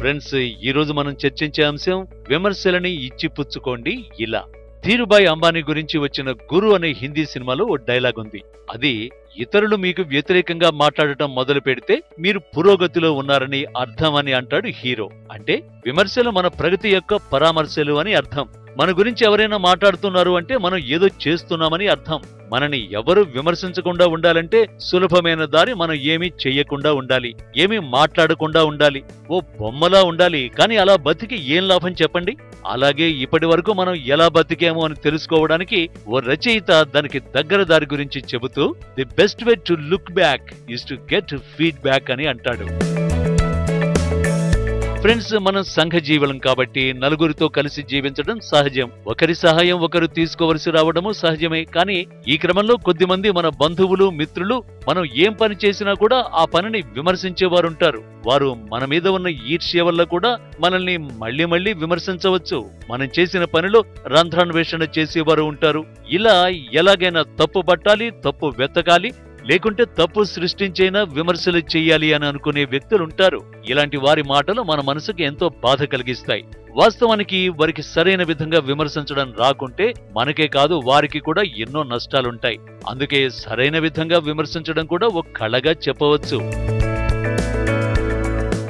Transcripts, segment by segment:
Friends, ఈ రోజు మనం చర్చించే అంశం విమర్శలని ఇచ్చిపుచ్చుకోండి ఇలా. ధీరుభాయ్ అంబానీ గురించి వచ్చిన గురు అనే హిందీ సినిమాలో ఓ డైలాగ్ ఉంది. అది ఇతరులు మీకు వ్యతిరేకంగా మాట్లాడటం మొదలు పెడితే మీరు పురోగతిలో ఉన్నారని అర్థం అని అంటాడు హీరో. అంటే విమర్శలు మన ప్రగతి యొక్క పరామర్శలు అని అర్థం. మన గురించి ఎవరైనా మాట్లాడుతున్నారు అంటే మనం ఏదో చేస్తున్నామని అర్థం. మనని ఎవరు విమర్శించకుండా ఉండాలంటే సులభమైన దారి మనం ఏమీ చెయ్యకుండా ఉండాలి, ఏమీ మాట్లాడకుండా ఉండాలి, ఓ బొమ్మలా ఉండాలి. కానీ అలా బతికి ఏం లాభం చెప్పండి? అలాగే ఇప్పటి వరకు మనం ఎలా బతికామో అని తెలుసుకోవడానికి ఓ రచయిత దానికి దగ్గర దారి గురించి చెబుతూ the best way to look back is to get feedback అని అంటాడు. ఫ్రెండ్స్, మనం సంఘ జీవులం కాబట్టి నలుగురితో కలిసి జీవించడం సహజం. ఒకరి సహాయం ఒకరు తీసుకోవలసి రావడము సహజమే. కానీ ఈ క్రమంలో కొద్దిమంది మన బంధువులు, మిత్రులు మనం ఏం పని చేసినా కూడా ఆ పనిని విమర్శించేవారుంటారు. వారు మన మీద ఉన్న ఈర్ష్య వల్ల కూడా మనల్ని మళ్లీ మళ్లీ విమర్శించవచ్చు. మనం చేసిన పనిలో రంధ్రాన్వేషణ చేసేవారు ఉంటారు. ఇలా ఎలాగైనా తప్పు పట్టాలి, తప్పు వెతకాలి, లేకుంటే తప్పు సృష్టించైనా విమర్శలు చెయ్యాలి అని అనుకునే వ్యక్తులుంటారు. ఇలాంటి వారి మాటలు మన మనసుకి ఎంతో బాధ కలిగిస్తాయి. వాస్తవానికి వారికి సరైన విధంగా విమర్శించడం రాకుంటే మనకే కాదు వారికి కూడా ఎన్నో నష్టాలుంటాయి. అందుకే సరైన విధంగా విమర్శించడం కూడా ఒక కళగా చెప్పవచ్చు.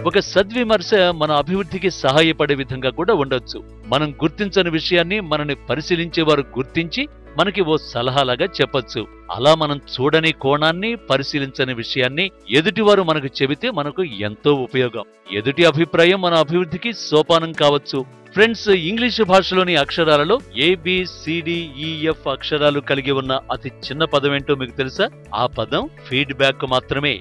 ఒక సద్విమర్శ మన అభివృద్ధికి సహాయపడే విధంగా కూడా ఉండొచ్చు. మనం గుర్తించని విషయాన్ని మనని పరిశీలించేవారు గుర్తించి మనకి ఓ సలహాలాగా చెప్పొచ్చు. అలా మనం చూడని కోణాన్ని, పరిశీలించని విషయాన్ని ఎదుటివారు మనకు చెబితే మనకు ఎంతో ఉపయోగం. ఎదుటి అభిప్రాయం మన అభివృద్ధికి సోపానం కావచ్చు. ఫ్రెండ్స్, ఇంగ్లీషు భాషలోని అక్షరాలలో ABCDEF అక్షరాలు కలిగి ఉన్న అతి చిన్న పదం ఏంటో మీకు తెలుసా? ఆ పదం ఫీడ్బ్యాక్ మాత్రమే.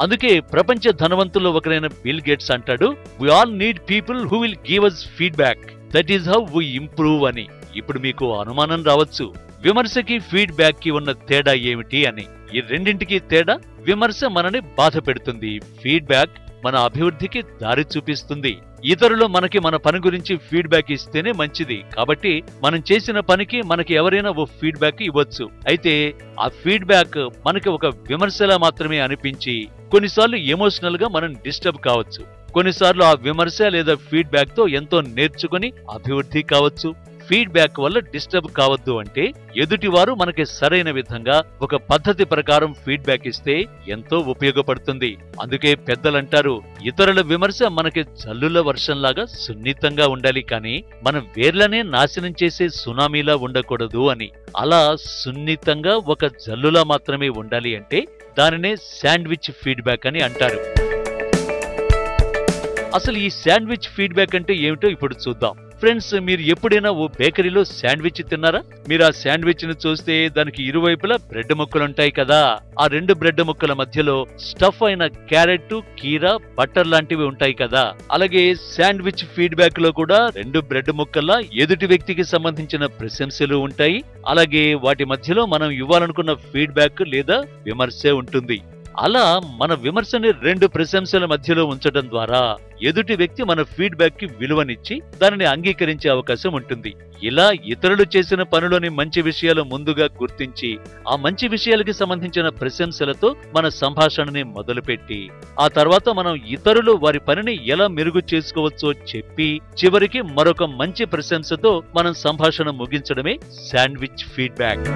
అందుకే ప్రపంచ ధనవంతుల్లో ఒకరైన బిల్ గేట్స్ అంటాడు, "We all need people who will give us feedback. That is how we improve" అని. ఇప్పుడు మీకు అనుమానం రావచ్చు, విమర్శకి ఫీడ్బ్యాక్ కి ఉన్న తేడా ఏమిటి అని. ఈ రెండింటికి తేడా, విమర్శ మనని బాధ పెడుతుంది, ఫీడ్బ్యాక్ మన అభివృద్ధికి దారి చూపిస్తుంది. ఇతరులు మనకి మన పని గురించి ఫీడ్బ్యాక్ ఇస్తేనే మంచిది. కాబట్టి మనం చేసిన పనికి మనకి ఎవరైనా ఓ ఫీడ్బ్యాక్ ఇవ్వచ్చు. అయితే ఆ ఫీడ్బ్యాక్ మనకి ఒక విమర్శలా మాత్రమే అనిపించి కొన్నిసార్లు ఎమోషనల్ గా మనం డిస్టర్బ్ కావచ్చు. కొన్నిసార్లు ఆ విమర్శ లేదా ఫీడ్బ్యాక్ తో ఎంతో నేర్చుకుని అభివృద్ధి కావచ్చు. ఫీడ్బ్యాక్ వల్ల డిస్టర్బ్ కావద్దు అంటే ఎదుటివారు మనకి సరైన విధంగా ఒక పద్ధతి ప్రకారం ఫీడ్బ్యాక్ ఇస్తే ఎంతో ఉపయోగపడుతుంది. అందుకే పెద్దలంటారు, ఇతరుల విమర్శ మనకి జల్లుల వర్షంలాగా సున్నితంగా ఉండాలి, కానీ మన వేర్లనే నాశనం చేసే సునామీలా ఉండకూడదు అని. అలా సున్నితంగా ఒక జల్లులా మాత్రమే ఉండాలి అంటే దానినే శాండ్విచ్ ఫీడ్బ్యాక్ అని అంటారు. అసలు ఈ శాండ్విచ్ ఫీడ్బ్యాక్ అంటే ఏమిటో ఇప్పుడు చూద్దాం. ఫ్రెండ్స్, మీరు ఎప్పుడైనా ఓ బేకరీలో శాండ్విచ్ తిన్నారా? మీరు ఆ శాండ్విచ్ ని చూస్తే దానికి ఇరువైపులా బ్రెడ్ ముక్కలుంటాయి కదా. ఆ రెండు బ్రెడ్ ముక్కల మధ్యలో స్టఫ్ అయిన క్యారెట్, కీరా, బటర్ లాంటివి ఉంటాయి కదా. అలాగే శాండ్విచ్ ఫీడ్బ్యాక్ లో కూడా రెండు బ్రెడ్ ముక్కల్లా ఎదుటి వ్యక్తికి సంబంధించిన ప్రశంసలు ఉంటాయి. అలాగే వాటి మధ్యలో మనం ఇవ్వాలనుకున్న ఫీడ్బ్యాక్ లేదా విమర్శ ఉంటుంది. అలా మన విమర్శని రెండు ప్రశంసల మధ్యలో ఉంచడం ద్వారా ఎదుటి వ్యక్తి మన ఫీడ్బ్యాక్ కి విలువనిచ్చి దానిని అంగీకరించే అవకాశం ఉంటుంది. ఇలా ఇతరులు చేసిన పనిలోని మంచి విషయాలు ముందుగా గుర్తించి ఆ మంచి విషయాలకి సంబంధించిన ప్రశంసలతో మన సంభాషణని మొదలుపెట్టి ఆ తర్వాత మనం ఇతరులు వారి పనిని ఎలా మెరుగు చేసుకోవచ్చో చెప్పి చివరికి మరొక మంచి ప్రశంసతో మనం సంభాషణ ముగించడమే శాండ్విచ్ ఫీడ్బ్యాక్.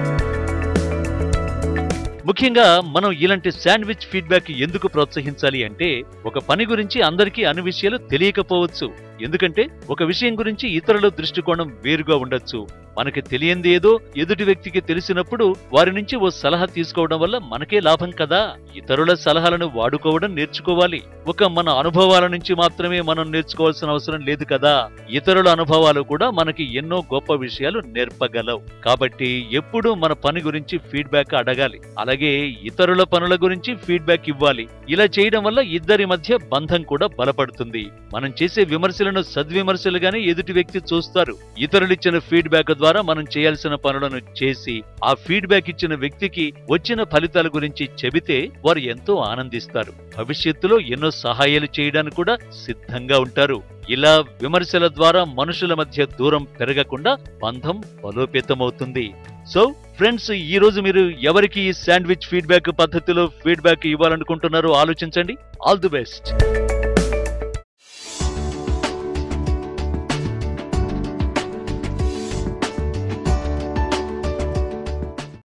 ముఖ్యంగా మనం ఇలాంటి శాండ్విచ్ ఫీడ్బ్యాక్ ఎందుకు ప్రోత్సహించాలి అంటే, ఒక పని గురించి అందరికీ అన్ని విషయాలు తెలియకపోవచ్చు. ఎందుకంటే ఒక విషయం గురించి ఇతరుల దృష్టికోణం వేరుగా ఉండొచ్చు. మనకి తెలియంది ఏదో ఎదుటి వ్యక్తికి తెలిసినప్పుడు వారి నుంచి ఓ సలహా తీసుకోవడం వల్ల మనకే లాభం కదా. ఇతరుల సలహాలను వాడుకోవడం నేర్చుకోవాలి. ఒక మన అనుభవాల నుంచి మాత్రమే మనం నేర్చుకోవాల్సిన అవసరం లేదు కదా. ఇతరుల అనుభవాలు కూడా మనకి ఎన్నో గొప్ప విషయాలు నేర్పగలవు. కాబట్టి ఎప్పుడూ మన పని గురించి ఫీడ్బ్యాక్ అడగాలి. అలాగే ఇతరుల పనుల గురించి ఫీడ్బ్యాక్ ఇవ్వాలి. ఇలా చేయడం వల్ల ఇద్దరి మధ్య బంధం కూడా బలపడుతుంది. మనం చేసే విమర్శలను సద్విమర్శలుగానే ఎదుటి వ్యక్తి చూస్తారు. ఇతరులిచ్చిన ఫీడ్బ్యాక్ ద్వారా మనం చేయాల్సిన పనులను చేసి ఆ ఫీడ్బ్యాక్ ఇచ్చిన వ్యక్తికి వచ్చిన ఫలితాల గురించి చెబితే వారు ఎంతో ఆనందిస్తారు. భవిష్యత్తులో ఎన్నో సహాయాలు చేయడానికి కూడా సిద్ధంగా ఉంటారు. ఇలా విమర్శల ద్వారా మనుషుల మధ్య దూరం పెరగకుండా బంధం బలోపేతమవుతుంది. సో ఫ్రెండ్స్, ఈ రోజు మీరు ఎవరికి ఈ శాండ్విచ్ ఫీడ్బ్యాక్ పద్ధతిలో ఫీడ్బ్యాక్ ఇవ్వాలనుకుంటున్నారో ఆలోచించండి. All the best.